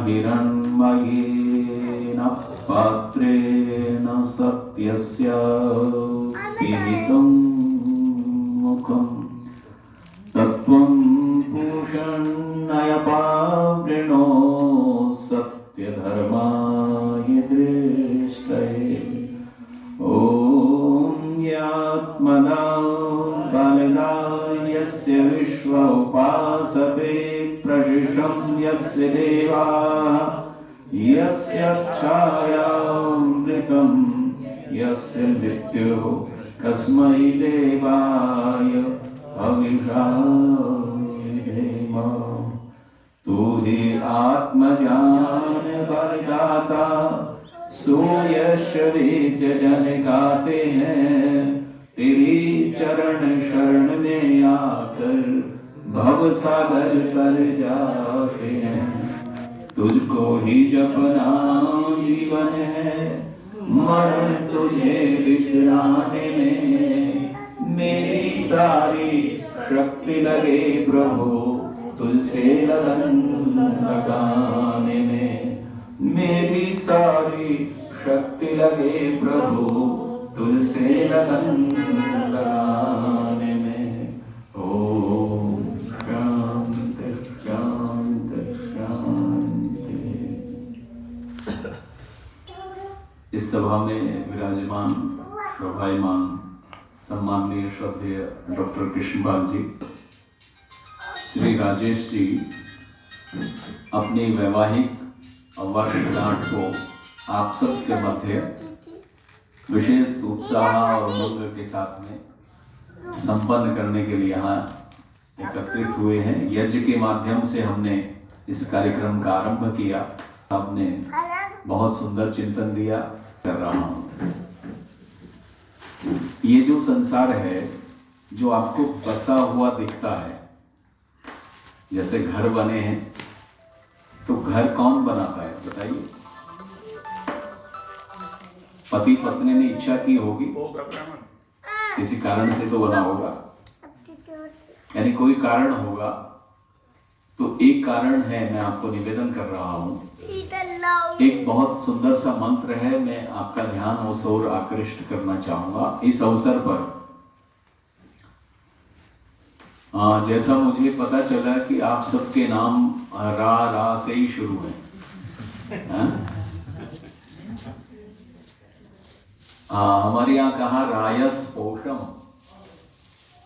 हिरण्मयेन पात्रेण सत्यस्य पिहितं मुखं तत्त्वं पूषन्नयपावृणो सत्यधर्माय दृष्टये। ॐ यात्मना बलदा यस्य विश्व उपासते प्रशिषं यस्य देवाः यस्य छायामृतं यस्य मृत्युः कस्मै देवाय हविषा विधेम। तू ही आत्मज्ञान बलदाता सूयश बीज जन गाते हैं तेरी चरण शरण में आकर भव सागर कर जाते हैं। तुझको ही जपना जीवन है मरण तुझे बिसराने में। मेरी सारी शक्ति लगे प्रभु तुझसे लगन लगाने में। मेरी सारी शक्ति लगे प्रभु तुझसे लगन लगाने में। ओम शांति शांति शांति। इस सभा में विराजमान शोभायमान सम्माननीय श्रद्धेय डॉक्टर कृष्णपाल जी, श्री राजेश जी अपनी वैवाहिक वर्षगांठ को आप सबके मध्य विशेष उत्साह और उमंग के साथ में संपन्न करने के लिए यहाँ एकत्रित हुए हैं। यज्ञ के माध्यम से हमने इस कार्यक्रम का आरंभ किया। आपने बहुत सुंदर चिंतन दिया। कर रहा हूँ ये जो संसार है जो आपको बसा हुआ दिखता है, जैसे घर बने हैं तो घर कौन बनाता है बताइए? पति पत्नी ने इच्छा की होगी, किसी कारण से तो बना होगा, यानी कोई कारण होगा। तो एक कारण है, मैं आपको निवेदन कर रहा हूं, एक बहुत सुंदर सा मंत्र है, मैं आपका ध्यान उस ओर आकृष्ट करना चाहूंगा इस अवसर पर। जैसा मुझे पता चला कि आप सबके नाम रा से ही शुरू है। हमारे यहाँ कहा रायस पोषम।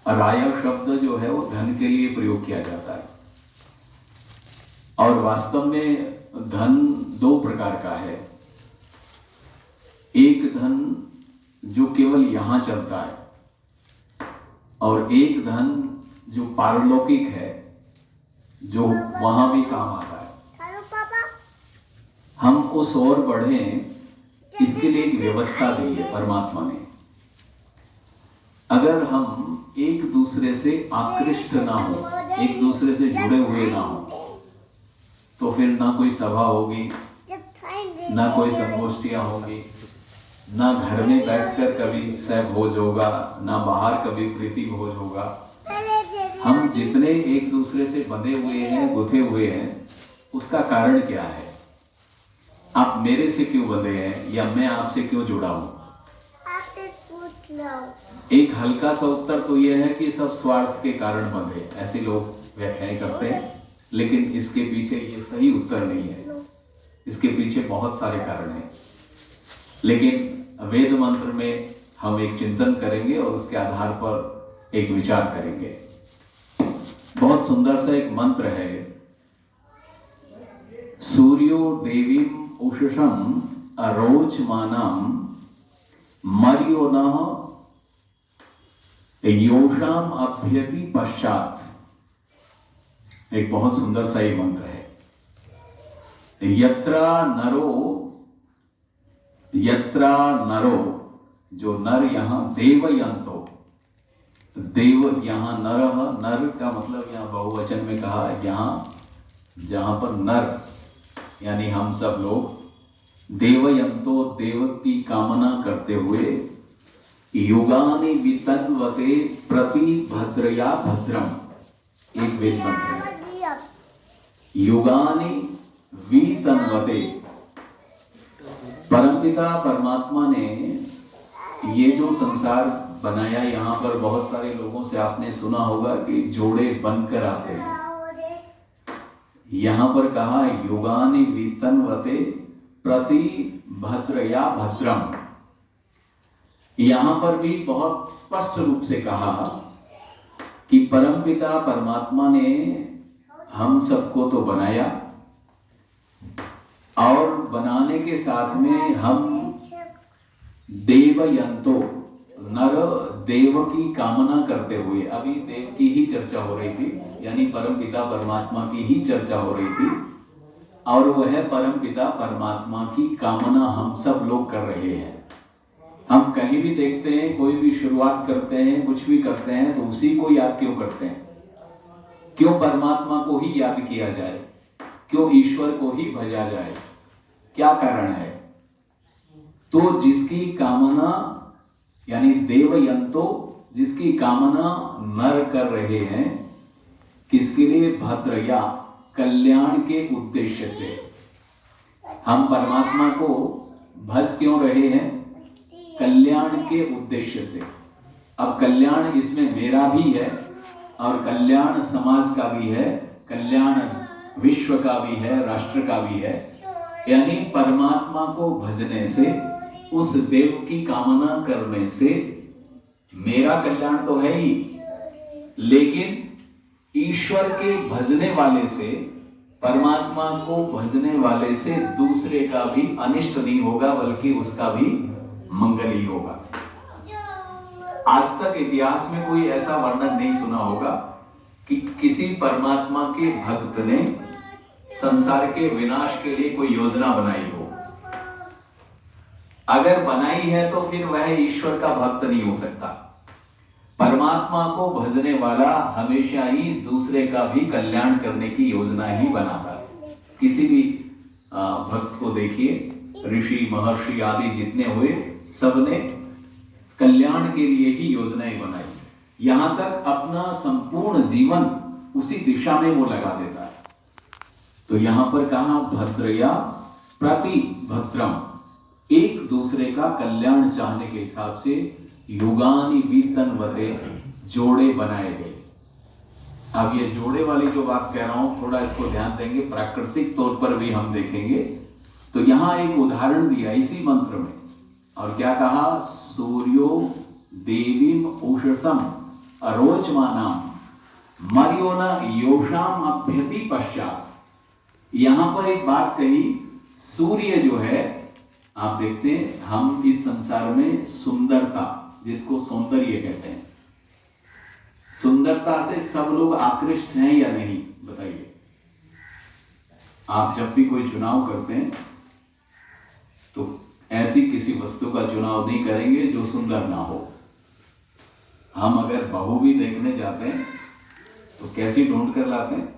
राय शब्द जो है वो धन के लिए प्रयोग किया जाता है, और वास्तव में धन दो प्रकार का है। एक धन जो केवल यहां चलता है, और एक धन जो पारलौकिक है, जो वहां भी काम आता है। हम उस ओर बढ़ें, इसके लिए एक व्यवस्था दी है परमात्मा ने। अगर हम एक दूसरे से आकृष्ट ना हो, एक दूसरे से जुड़े हुए ना हो, तो फिर ना कोई सभा होगी, ना कोई संगोष्ठियां होगी, ना घर में बैठकर कभी सहभोज होगा, ना बाहर कभी प्रीति भोज होगा। हम जितने एक दूसरे से बंधे हुए हैं, गुथे हुए हैं, उसका कारण क्या है? आप मेरे से क्यों बंधे हैं, या मैं आपसे क्यों जुड़ा हूं? एक हल्का सा उत्तर तो यह है कि सब स्वार्थ के कारण बंधे, ऐसे लोग व्याख्याएं करते हैं। लेकिन इसके पीछे ये सही उत्तर नहीं है, इसके पीछे बहुत सारे कारण हैं। लेकिन वेद मंत्र में हम एक चिंतन करेंगे और उसके आधार पर एक विचार करेंगे। बहुत सुंदर सा एक मंत्र है, सूर्यो देवीम उषसम अरोचमानम मर्यो न योषाम अभ्यति पश्चात। एक बहुत सुंदर सा ये मंत्र है। यत्रा नरो, जो नर यहां देवयंतो, देव यहां नर का मतलब यहां बहुवचन में कहा, यहां जहां पर नर यानी हम सब लोग देवयंतो, देव की कामना करते हुए, युगानि वितन्वते प्रति भद्रया भद्रम, एक वेद मंत्र है। युगानि वीतन्वते। परमपिता परमात्मा ने ये जो संसार बनाया, यहाँ पर बहुत सारे लोगों से आपने सुना होगा कि जोड़े बनकर आते हैं। यहाँ पर कहा युगानि वीतन्वते प्रति भद्रया भद्रम। यहाँ पर भी बहुत स्पष्ट रूप से कहा कि परमपिता परमात्मा ने हम सबको तो बनाया और बनाने के साथ में हम देवयंतो, नर देव की कामना करते हुए, अभी देव की ही चर्चा हो रही थी, यानी परमपिता परमात्मा की ही चर्चा हो रही थी, और वह परमपिता परमात्मा की कामना हम सब लोग कर रहे हैं। हम कहीं भी देखते हैं, कोई भी शुरुआत करते हैं, कुछ भी करते हैं, तो उसी को याद क्यों करते हैं? क्यों परमात्मा को ही याद किया जाए? क्यों ईश्वर को ही भजा जाए? क्या कारण है? तो जिसकी कामना, यानी देवयंतो, जिसकी कामना नर कर रहे हैं, किसके लिए? भद्रया, कल्याण के उद्देश्य से। हम परमात्मा को भज क्यों रहे हैं? कल्याण के उद्देश्य से। अब कल्याण इसमें मेरा भी है और कल्याण समाज का भी है, कल्याण विश्व का भी है, राष्ट्र का भी है। यानी परमात्मा को भजने से, उस देव की कामना करने से मेरा कल्याण तो है ही, लेकिन ईश्वर के भजने वाले से, परमात्मा को भजने वाले से दूसरे का भी अनिष्ट नहीं होगा, बल्कि उसका भी मंगल ही होगा। आज तक इतिहास में कोई ऐसा वर्णन नहीं सुना होगा कि किसी परमात्मा के भक्त ने संसार के विनाश के लिए कोई योजना बनाई हो। अगर बनाई है तो फिर वह ईश्वर का भक्त नहीं हो सकता। परमात्मा को भजने वाला हमेशा ही दूसरे का भी कल्याण करने की योजना ही बनाता है। किसी भी भक्त को देखिए, ऋषि महर्षि आदि जितने हुए, सबने कल्याण के लिए ही योजनाएं बनाई। यहां तक अपना संपूर्ण जीवन उसी दिशा में वो लगा देता है। तो यहां पर कहा भद्रया प्रति भद्रम, एक दूसरे का कल्याण चाहने के हिसाब से युगानि वीतन्वते, जोड़े बनाए गए। अब ये जोड़े वाली जो बात कह रहा हूं, थोड़ा इसको ध्यान देंगे, प्राकृतिक तौर पर भी हम देखेंगे। तो यहां एक उदाहरण दिया इसी मंत्र में, और क्या कहा? सूर्यो देवीम उषसम अरोचमानाम मर्योना योषाम अभ्यति पश्चात। यहां पर एक बात कही, सूर्य जो है, आप देखते हैं हम इस संसार में सुंदरता, जिसको सौंदर्य कहते हैं, सुंदरता से सब लोग आकृष्ट हैं या नहीं? बताइए। आप जब भी कोई चुनाव करते हैं तो ऐसी किसी वस्तु का चुनाव नहीं करेंगे जो सुंदर ना हो। हम अगर बहू भी देखने जाते हैं तो कैसी ढूंढ कर लाते हैं?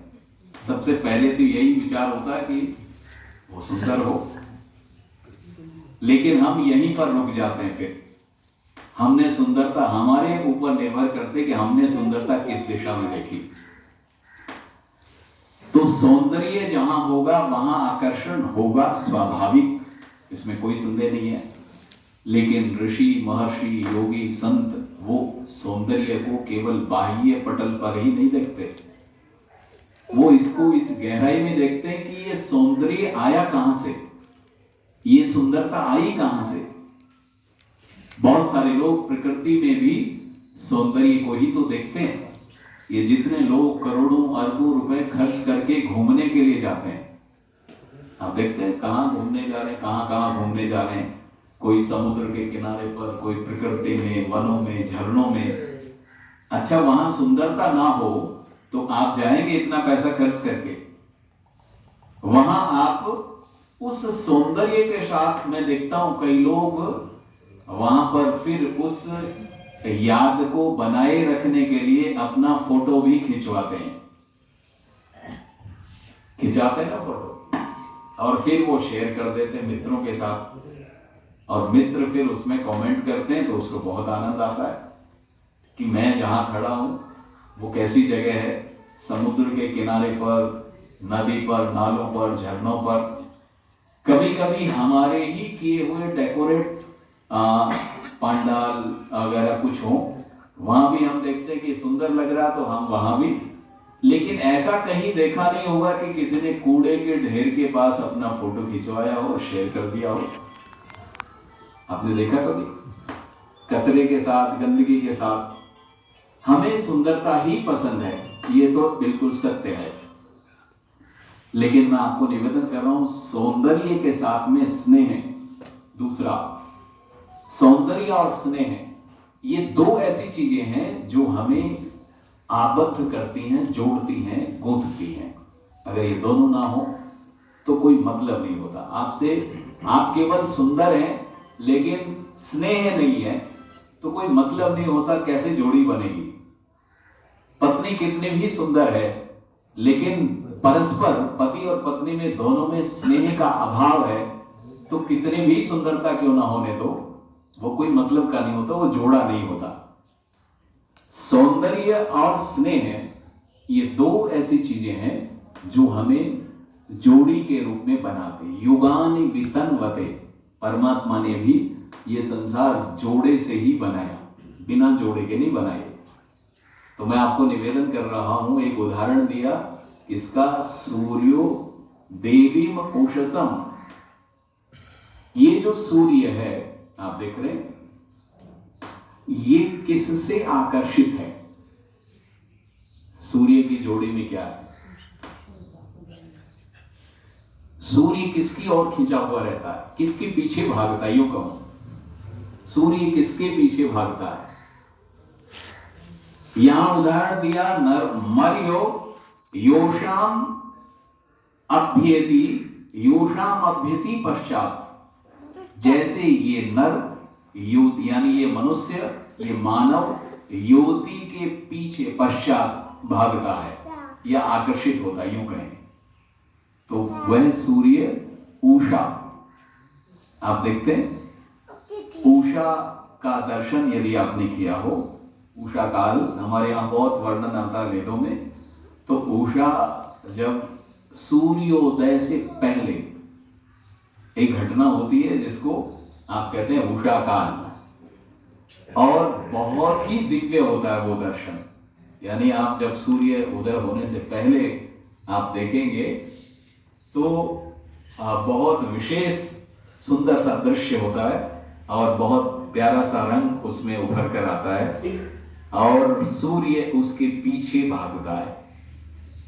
सबसे पहले तो यही विचार होता है कि वो सुंदर हो, लेकिन हम यहीं पर रुक जाते हैं। फिर हमने सुंदरता, हमारे ऊपर निर्भर करते कि हमने सुंदरता किस दिशा में देखी। तो सौंदर्य जहां होगा वहां आकर्षण होगा, स्वाभाविक, इसमें कोई संदेह नहीं है। लेकिन ऋषि महर्षि योगी संत वो सौंदर्य को केवल बाह्य पटल पर ही नहीं देखते, वो इसको इस गहराई में देखते हैं कि ये सौंदर्य आया कहां से, ये सुंदरता आई कहां से। बहुत सारे लोग प्रकृति में भी सौंदर्य को ही तो देखते हैं। ये जितने लोग करोड़ों अरबों रुपए खर्च करके घूमने के लिए जाते हैं, आप देखते हैं कहां घूमने जा रहे हैं, कहां घूमने जा रहे हैं। कोई समुद्र के किनारे पर, कोई प्रकृति में, वनों में, झरनों में। अच्छा, वहां सुंदरता ना हो तो आप जाएंगे इतना पैसा खर्च करके? वहां आप उस सौंदर्य के साथ, मैं देखता हूं कई लोग वहां पर फिर उस याद को बनाए रखने के लिए अपना फोटो भी खिंचवाते हैं, खिंचाते ना फोटो, और फिर वो शेयर कर देते हैं मित्रों के साथ, और मित्र फिर उसमें कमेंट करते हैं। तो उसको बहुत आनंद आता है कि मैं जहां खड़ा हूं वो कैसी जगह है, समुद्र के किनारे पर, नदी पर, नालों पर, झरनों पर, कभी कभी हमारे ही किए हुए डेकोरेट पंडाल वगैरह कुछ हो, वहां भी हम देखते हैं कि सुंदर लग रहा तो हम वहां भी, लेकिन ऐसा कहीं देखा नहीं होगा कि किसी ने कूड़े के ढेर के पास अपना फोटो खिंचवाया हो और शेयर कर दिया हो। आपने देखा कभी? कचरे के साथ, गंदगी के साथ। हमें सुंदरता ही पसंद है, ये तो बिल्कुल सत्य है, लेकिन मैं आपको निवेदन कर रहा हूं, सौंदर्य के साथ में स्नेह है। दूसरा, सौंदर्य और स्नेह, ये दो ऐसी चीजें हैं जो हमें आबद्ध करती हैं, जोड़ती हैं, गूंथती हैं। अगर ये दोनों ना हो तो कोई मतलब नहीं होता। आपसे आप केवल सुंदर हैं लेकिन स्नेह नहीं है तो कोई मतलब नहीं होता, कैसे जोड़ी बनेगी। पत्नी कितनी भी सुंदर है लेकिन परस्पर पति और पत्नी में दोनों में स्नेह का अभाव है तो कितनी भी सुंदरता क्यों ना होने दो, वो कोई मतलब का नहीं होता, वो जोड़ा नहीं होता। सौंदर्य और स्नेह, ये दो ऐसी चीजें हैं जो हमें जोड़ी के रूप में बनाते। युगानि वितन्वते, परमात्मा ने भी ये संसार जोड़े से ही बनाया, बिना जोड़े के नहीं बनाए। तो मैं आपको निवेदन कर रहा हूं, एक उदाहरण दिया इसका, सूर्यो देवीम उषसम। ये जो सूर्य है आप देख रहे हैं, ये किससे आकर्षित है? सूर्य की जोड़ी में क्या है? सूर्य किसकी ओर खिंचा हुआ रहता है, किसके पीछे भागता है? यूं कहूं, सूर्य किसके पीछे भागता है? यहां उदाहरण दिया, नर मर्यो योषाम अभ्येति, योषाम अभ्येति पश्चात। जैसे ये नर युवती यानी ये मनुष्य, ये मानव युवती के पीछे पश्चात भागता है या आकर्षित होता है, यूं कहें तो वह सूर्य उषा। आप देखते हैं उषा का दर्शन यदि आपने किया हो, उषा काल हमारे यहां बहुत वर्णन आता है वेदों में, तो उषा जब सूर्योदय से पहले एक घटना होती है जिसको आप कहते हैं उषा काल, और बहुत ही दिव्य होता है वो दर्शन। यानी आप जब सूर्य उदय होने से पहले आप देखेंगे तो बहुत विशेष सुंदर सा दृश्य होता है और बहुत प्यारा सा रंग उसमें उभर कर आता है और सूर्य उसके पीछे भागता है।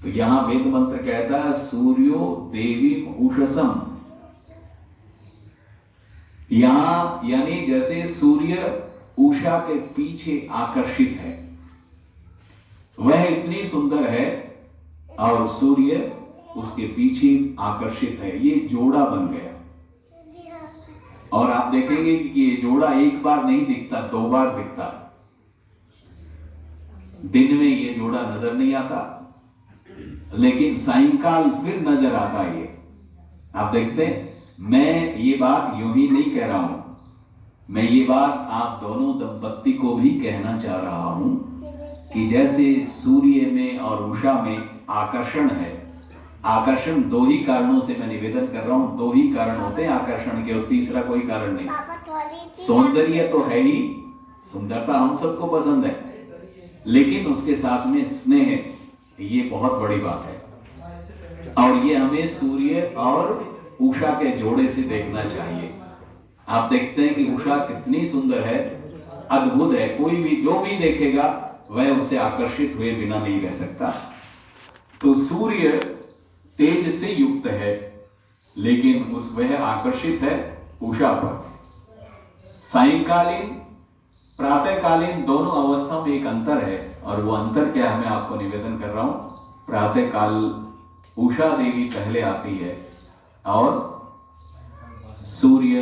तो यहां वेद मंत्र कहता है सूर्यो देवी उषसम। यहां यानी जैसे सूर्य उषा के पीछे आकर्षित है, वह इतनी सुंदर है और सूर्य उसके पीछे आकर्षित है, ये जोड़ा बन गया। और आप देखेंगे कि ये जोड़ा एक बार नहीं दिखता, दो बार दिखता। दिन में ये जोड़ा नजर नहीं आता लेकिन सायंकाल फिर नजर आता है। ये आप देखते हैं, मैं ये बात यूं ही नहीं कह रहा हूं, मैं ये बात आप दोनों दंपत्ति को भी कहना चाह रहा हूं कि जैसे सूर्य में और उषा में आकर्षण है, आकर्षण दो ही कारणों से मैं निवेदन कर रहा हूं, दो ही कारण होते हैं आकर्षण के और तीसरा कोई कारण नहीं। सौंदर्य तो है ही, सुंदरता हम सबको पसंद है, लेकिन उसके साथ में स्नेह, ये बहुत बड़ी बात है और ये हमें सूर्य और उषा के जोड़े से देखना चाहिए। आप देखते हैं कि उषा कितनी सुंदर है, अद्भुत है, कोई भी जो भी देखेगा वह उससे आकर्षित हुए बिना नहीं रह सकता। तो सूर्य तेज से युक्त है लेकिन वह आकर्षित है उषा पर। सायंकालीन प्रातःकालीन दोनों अवस्थाओं में एक अंतर है और वो अंतर क्या है मैं आपको निवेदन कर रहा हूं। प्रातःकाल उषा देवी पहले आती है और सूर्य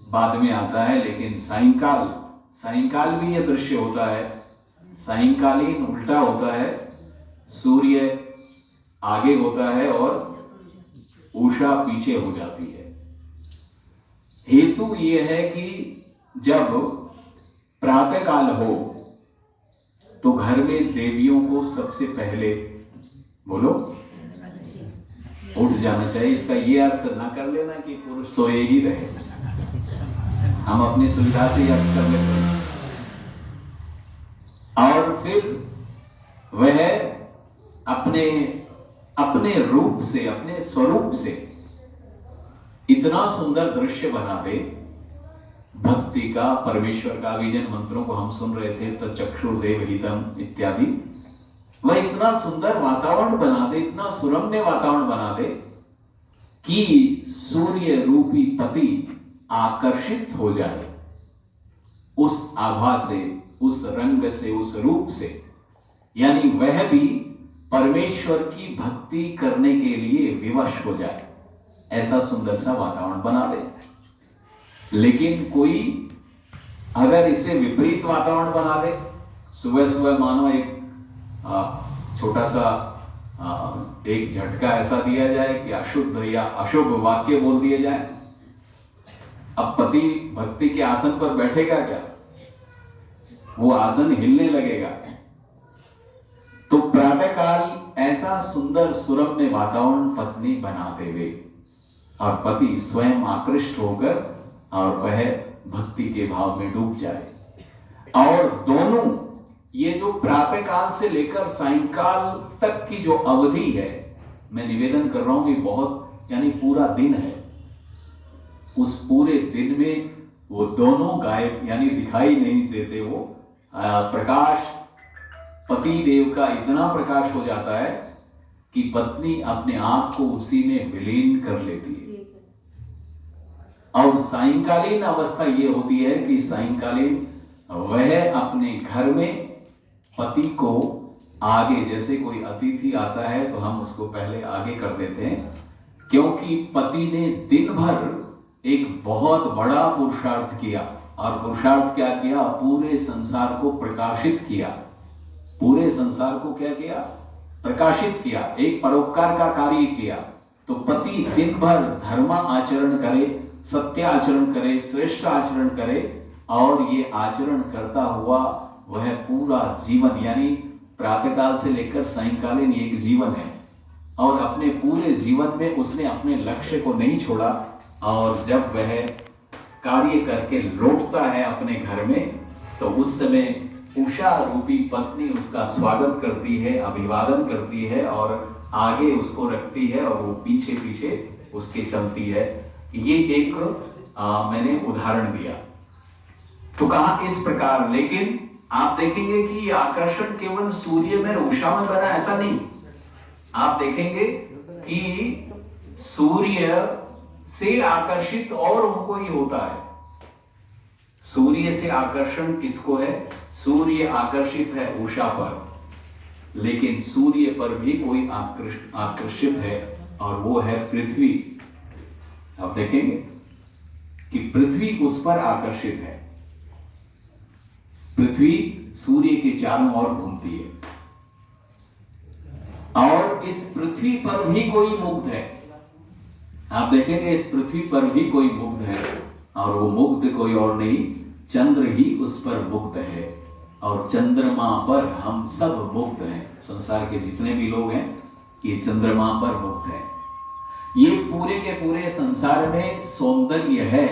बाद में आता है, लेकिन सायंकाल भी यह दृश्य होता है, सायंकालीन उल्टा होता है, सूर्य आगे होता है और उषा पीछे हो जाती है। हेतु यह है कि जब प्रातःकाल हो तो घर में देवियों को सबसे पहले बोलो उठ जाना चाहिए। इसका ये अर्थ ना कर लेना कि पुरुष सोए ही रहे, हम अपनी सुविधा से ये अर्थ कर लेते हैं। और फिर वह अपने अपने रूप से, अपने स्वरूप से इतना सुंदर दृश्य बना दे, भक्ति का, परमेश्वर का। विजन मंत्रों को हम सुन रहे थे, तो चक्षुर्देव हितम इत्यादि, वह इतना सुंदर वातावरण बना दे, इतना सुरम्य वातावरण बना दे कि सूर्य रूपी पति आकर्षित हो जाए उस आभा से, उस रंग से, उस रूप से। यानी वह भी परमेश्वर की भक्ति करने के लिए विवश हो जाए, ऐसा सुंदर सा वातावरण बना दे। लेकिन कोई अगर इसे विपरीत वातावरण बना दे, सुबह सुबह मानो एक छोटा सा एक झटका ऐसा दिया जाए कि अशुद्ध या अशुभ वाक्य बोल दिए जाए, अब पति भक्ति के आसन पर बैठेगा क्या? वो आसन हिलने लगेगा। तो प्रातःकाल ऐसा सुंदर सुरम्य वातावरण पत्नी बना देवे और पति स्वयं आकृष्ट होकर और वह भक्ति के भाव में डूब जाए। और दोनों ये जो प्रातःकाल से लेकर सायंकाल तक की जो अवधि है, मैं निवेदन कर रहा हूं कि बहुत, यानी पूरा दिन है, उस पूरे दिन में वो दोनों गायब, यानी दिखाई नहीं देते। वो प्रकाश, पति देव का इतना प्रकाश हो जाता है कि पत्नी अपने आप को उसी में विलीन कर लेती है। और सायंकालीन अवस्था ये होती है कि सायंकालीन वह अपने घर में पति को आगे, जैसे कोई अतिथि आता है तो हम उसको पहले आगे कर देते हैं, क्योंकि पति ने दिन भर एक बहुत बड़ा पुरुषार्थ किया। और पुरुषार्थ क्या किया? पूरे संसार को प्रकाशित किया। पूरे संसार को क्या किया? प्रकाशित किया, एक परोपकार का कार्य किया। तो पति दिन भर धर्म आचरण करे, सत्य आचरण करे, श्रेष्ठ आचरण करे, और ये आचरण करता हुआ वह पूरा जीवन, यानी प्रातःकाल से लेकर सायंकालीन एक जीवन है, और अपने पूरे जीवन में उसने अपने लक्ष्य को नहीं छोड़ा। और जब वह कार्य करके लौटता है अपने घर में, तो उस समय उषा रूपी पत्नी उसका स्वागत करती है, अभिवादन करती है और आगे उसको रखती है, और वो पीछे पीछे उसके चलती है। ये एक मैंने उदाहरण दिया। तो कहा इस प्रकार, लेकिन आप देखेंगे कि आकर्षण केवल सूर्य में, उषा में बना, ऐसा नहीं। आप देखेंगे कि सूर्य से आकर्षित और उनको ही होता है। सूर्य से आकर्षण किसको है? सूर्य आकर्षित है उषा पर, लेकिन सूर्य पर भी कोई आकर्षित है, और वो है पृथ्वी। आप देखेंगे कि पृथ्वी उस पर आकर्षित है। पृथ्वी सूर्य के चारों ओर घूमती है, और इस पृथ्वी पर भी कोई मुग्ध है। आप देखेंगे इस पृथ्वी पर भी कोई मुग्ध है, और वो मुग्ध कोई और नहीं, चंद्र ही उस पर मुग्ध है, और चंद्रमा पर हम सब मुग्ध हैं। संसार के जितने भी लोग हैं, ये चंद्रमा पर मुग्ध हैं। ये पूरे के पूरे संसार में सौंदर्य है,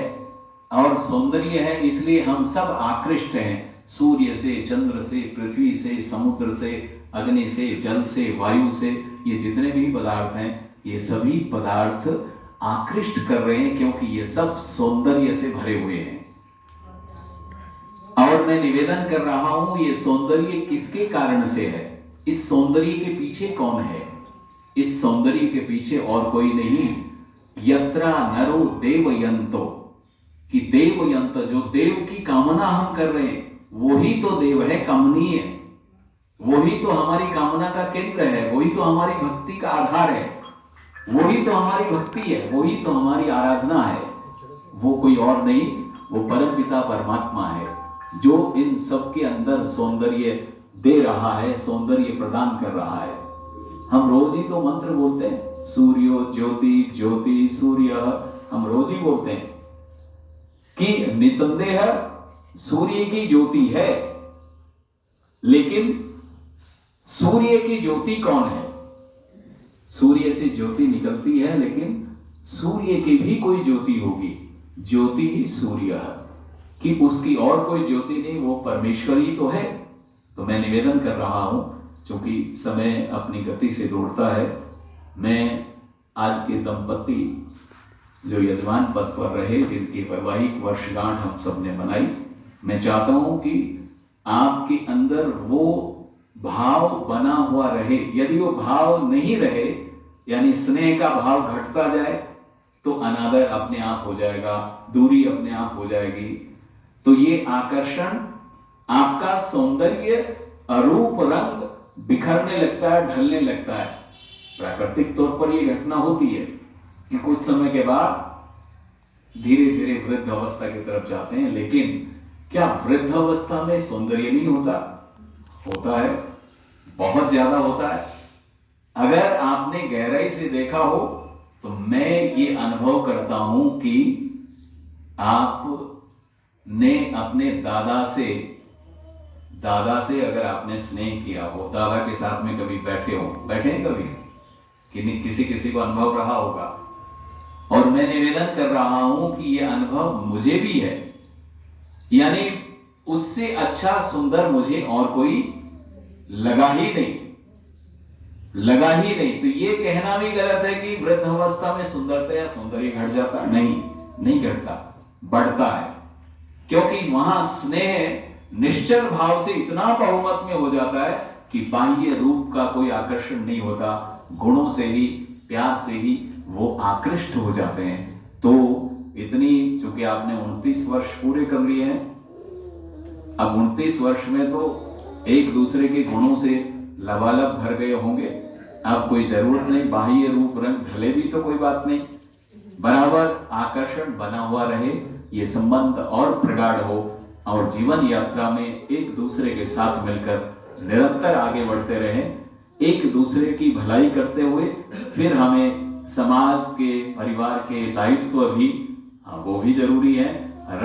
और सौंदर्य है इसलिए हम सब आकृष्ट हैं। सूर्य से, चंद्र से, पृथ्वी से, समुद्र से, अग्नि से, जल से, वायु से, ये जितने भी पदार्थ हैं, ये सभी पदार्थ आकृष्ट कर रहे हैं, क्योंकि ये सब सौंदर्य से भरे हुए हैं। और मैं निवेदन कर रहा हूं, ये सौंदर्य किसके कारण से है? इस सौंदर्य के पीछे कौन है? इस सौंदर्य के पीछे और कोई नहीं, यत्रा नरो देवयंतो, कि देवयंत, जो देव की कामना हम कर रहे हैं, वही तो देव है, कमनीय। वही तो हमारी कामना का केंद्र है, वही तो हमारी भक्ति का आधार है, वही तो हमारी भक्ति है, वही तो हमारी आराधना है। वो कोई और नहीं, वो परमपिता परमात्मा है, जो इन सब के अंदर सौंदर्य दे रहा है, सौंदर्य प्रदान कर रहा है। हम रोज ही तो मंत्र बोलते हैं, सूर्यो ज्योति ज्योति सूर्य, हम रोज ही बोलते हैं कि निसंदेह सूर्य की ज्योति है। लेकिन सूर्य की ज्योति कौन है? सूर्य से ज्योति निकलती है, लेकिन सूर्य की भी कोई ज्योति होगी, ज्योति ही सूर्य है, कि उसकी और कोई ज्योति नहीं, वो परमेश्वर ही तो है। तो मैं निवेदन कर रहा हूं, क्योंकि समय अपनी गति से दौड़ता है, मैं आज के दंपति जो यजमान पद पर रहे, जिनकी वैवाहिक वर्षगांठ हम सब ने मनाई, मैं चाहता हूं कि आपके अंदर वो भाव बना हुआ रहे। यदि वो भाव नहीं रहे, यानी स्नेह का भाव घटता जाए, तो अनादर अपने आप हो जाएगा, दूरी अपने आप हो जाएगी। तो ये आकर्षण, आपका सौंदर्य, रूप रंग बिखरने लगता है, ढलने लगता है। प्राकृतिक तौर पर ये घटना होती है कि कुछ समय के बाद धीरे धीरे वृद्ध अवस्था की तरफ जाते हैं। लेकिन क्या वृद्ध अवस्था में सौंदर्य नहीं होता? होता है, बहुत ज्यादा होता है। अगर आपने गहराई से देखा हो तो मैं ये अनुभव करता हूं कि आपने अपने दादा से अगर आपने स्नेह किया हो, दादा के साथ में कभी बैठे हैं कभी, किसी किसी को अनुभव रहा होगा। और मैं निवेदन कर रहा हूं कि यह अनुभव मुझे भी है, यानी उससे अच्छा सुंदर मुझे और कोई लगा ही नहीं। तो ये कहना भी गलत है कि वृद्ध अवस्था में सुंदरता या सौंदर्य घट जाता, नहीं घटता, बढ़ता है। क्योंकि वहां स्नेह निश्चल भाव से इतना बहुमत में हो जाता है कि बाह्य रूप का कोई आकर्षण नहीं होता, गुणों से ही, प्यार से ही वो आकृष्ट हो जाते हैं। तो इतनी, चूंकि आपने 29 वर्ष पूरे कर लिए हैं, अब 29 वर्ष में तो एक दूसरे के गुणों से लबालब भर गए होंगे। अब कोई जरूरत नहीं, बाह्य रूप रंग ढले भी तो कोई बात नहीं, बराबर आकर्षण बना हुआ रहे, ये संबंध और प्रगाढ़ हो, और जीवन यात्रा में एक दूसरे के साथ मिलकर निरंतर आगे बढ़ते रहें, एक दूसरे की भलाई करते हुए। फिर हमें समाज के, परिवार के दायित्व भी, वो भी जरूरी है।